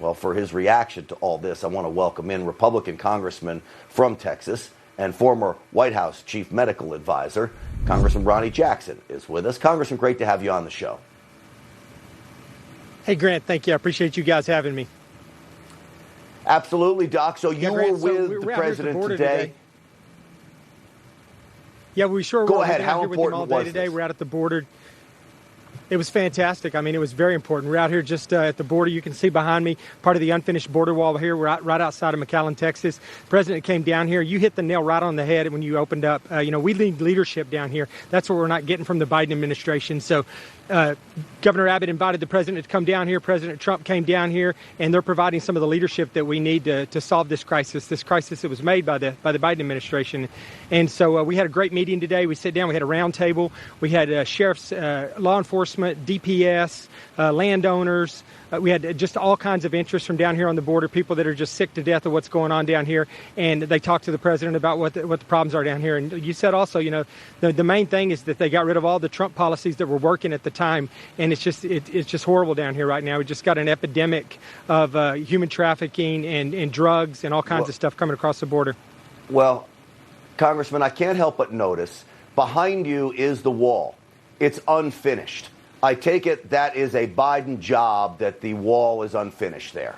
Well, for his reaction to all this, I want to welcome in Republican Congressman from Texas and former White House Chief Medical Advisor, Congressman Ronny Jackson, is with us. Congressman, great to have you on the show. Hey, Grant, thank you. I appreciate you guys having me. Absolutely, Doc. So you Grant, were with the president today. Yeah, we sure were. Go ahead. How important was today? this? We're out at the border. It was fantastic. I mean, it was very important. We're out here just at the border. You can see behind me part of the unfinished border wall here. We're right outside of McAllen, Texas. The president came down here. You hit the nail right on the head when you opened up. We need leadership down here. That's what we're not getting from the Biden administration. So Governor Abbott invited the president to come down here. President Trump came down here, and they're providing some of the leadership that we need to solve this crisis that was made by the Biden administration. And so we had a great meeting today. We sat down. We had a round table. We had sheriffs, law enforcement, DPS, landowners. We had just all kinds of interest from down here on the border, people that are just sick to death of what's going on down here. And they talked to the president about what the problems are down here. And you said also, the main thing is that they got rid of all the Trump policies that were working at the time. And it's just horrible down here right now. We just got an epidemic of human trafficking and drugs and all kinds of stuff coming across the border. Well, Congressman, I can't help but notice behind you is the wall. It's unfinished. I take it that is a Biden job that the wall is unfinished there.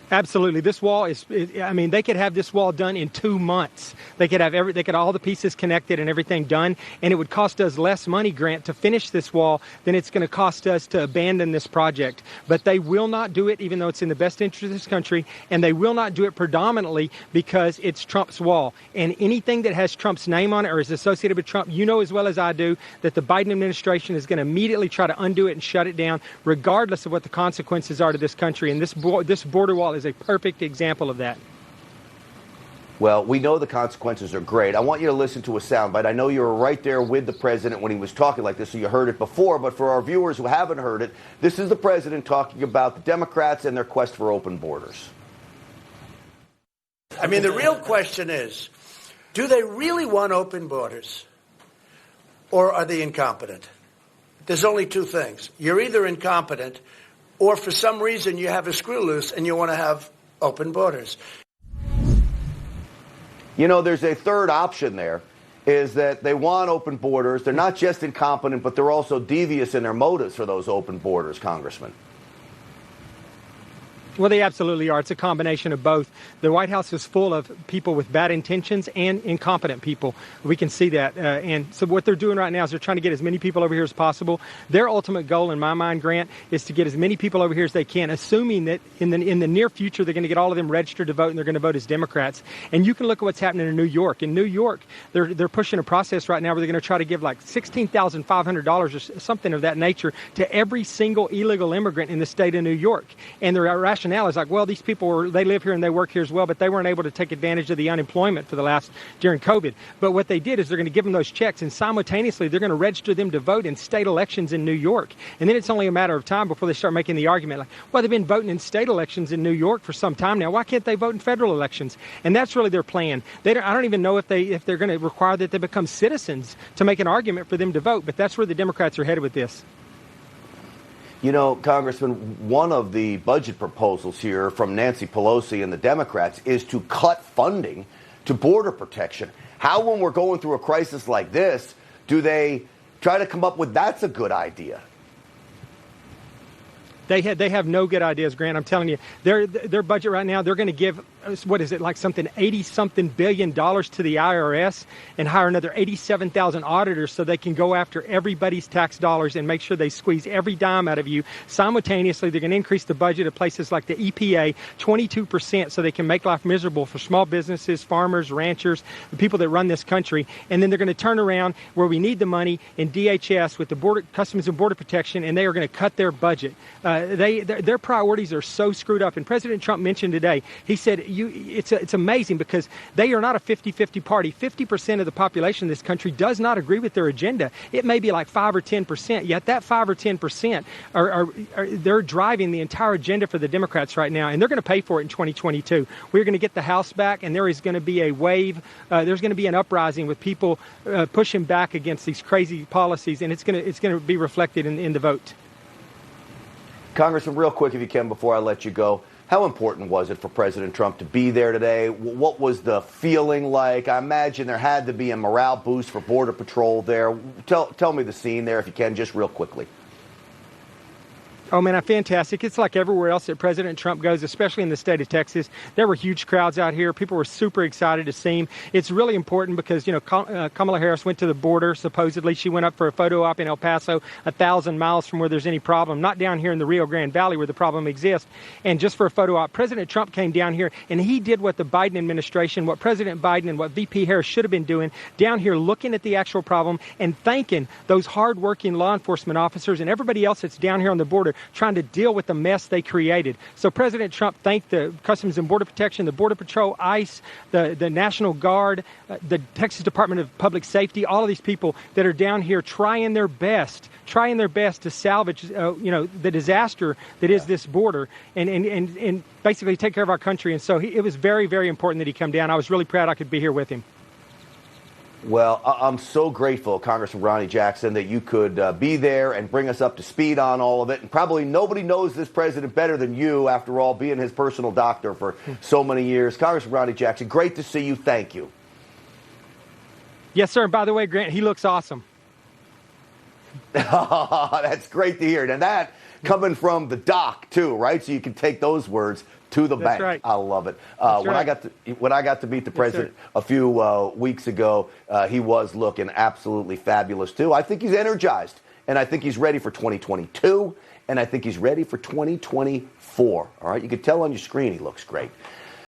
Absolutely. This wall they could have this wall done in 2 months. They could have all the pieces connected and everything done. And it would cost us less money, Grant, to finish this wall than it's going to cost us to abandon this project. But they will not do it, even though it's in the best interest of this country. And they will not do it predominantly because it's Trump's wall. And anything that has Trump's name on it or is associated with Trump, you know as well as I do that the Biden administration is going to immediately try to undo it and shut it down, regardless of what the consequences are to this country. And this border wall is a perfect example of that. Well, we know the consequences are great. I want you to listen to a soundbite. I know you were right there with the president when he was talking like this, so you heard it before. But for our viewers who haven't heard it, this is the president talking about the Democrats and their quest for open borders. I mean, the real question is, do they really want open borders? Or are they incompetent? There's only two things. You're either incompetent or for some reason you have a screw loose and you want to have open borders. There's a third option there, is that they want open borders. They're not just incompetent, but they're also devious in their motives for those open borders, Congressman. Well, they absolutely are. It's a combination of both. The White House is full of people with bad intentions and incompetent people. We can see that. And so what they're doing right now is they're trying to get as many people over here as possible. Their ultimate goal, in my mind, Grant, is to get as many people over here as they can, assuming that in the near future they're going to get all of them registered to vote and they're going to vote as Democrats. And you can look at what's happening in New York. In New York, they're pushing a process right now where they're going to try to give like $16,500 or something of that nature to every single illegal immigrant in the state of New York. And their rationale is like, well, these people they live here and they work here as well, but they weren't able to take advantage of the unemployment during COVID. But what they did is they're going to give them those checks, and simultaneously they're going to register them to vote in state elections in New York. And then it's only a matter of time before they start making the argument like, well, they've been voting in state elections in New York for some time now. Why can't they vote in federal elections? And that's really their plan. I don't even know if they're going to require that they become citizens to make an argument for them to vote. But that's where the Democrats are headed with this. Congressman, one of the budget proposals here from Nancy Pelosi and the Democrats is to cut funding to border protection. How, when we're going through a crisis like this, do they try to come up with that's a good idea? They have no good ideas, Grant. I'm telling you, their budget right now, they're going to give, something $80-something billion to the IRS and hire another 87,000 auditors so they can go after everybody's tax dollars and make sure they squeeze every dime out of you. Simultaneously, they're going to increase the budget of places like the EPA 22% so they can make life miserable for small businesses, farmers, ranchers, the people that run this country. And then they're going to turn around where we need the money in DHS with the Customs and Border Protection, and they are going to cut their budget. Their priorities are so screwed up. And President Trump mentioned today, he said, it's amazing because they are not a 50-50 party. 50% of the population of this country does not agree with their agenda. It may be like 5 or 10%, yet that 5 or 10% they're driving the entire agenda for the Democrats right now, and they're going to pay for it in 2022. We're going to get the House back, and there is going to be a wave. There's going to be an uprising with people pushing back against these crazy policies, and it's going to be reflected in the vote. Congressman, real quick, if you can, before I let you go, how important was it for President Trump to be there today? What was the feeling like? I imagine there had to be a morale boost for Border Patrol there. Tell me the scene there, if you can, just real quickly. Oh, man, fantastic. It's like everywhere else that President Trump goes, especially in the state of Texas. There were huge crowds out here. People were super excited to see him. It's really important because, you know, Kamala Harris went to the border, supposedly. She went up for a photo op in El Paso, 1,000 miles from where there's any problem, not down here in the Rio Grande Valley where the problem exists. And just for a photo op, President Trump came down here, and he did what the Biden administration, what President Biden and what VP Harris should have been doing, down here looking at the actual problem and thanking those hardworking law enforcement officers and everybody else that's down here on the border trying to deal with the mess they created. So President Trump thanked the Customs and Border Protection, the Border Patrol, ICE, the National Guard, the Texas Department of Public Safety, all of these people that are down here trying their best to salvage, the disaster that is this border and basically take care of our country. And so it was very, very important that he come down. I was really proud I could be here with him. Well, I'm so grateful, Congressman Ronny Jackson, that you could be there and bring us up to speed on all of it. And probably nobody knows this president better than you, after all, being his personal doctor for so many years. Congressman Ronny Jackson, great to see you. Thank you. Yes, sir. And by the way, Grant, he looks awesome. That's great to hear. And that coming from the doc, too, right? So you can take those words to the bank. Right. I love it. When I got to meet the president a few weeks ago, he was looking absolutely fabulous too. I think he's energized, and I think he's ready for 2022, and I think he's ready for 2024. All right, you can tell on your screen he looks great.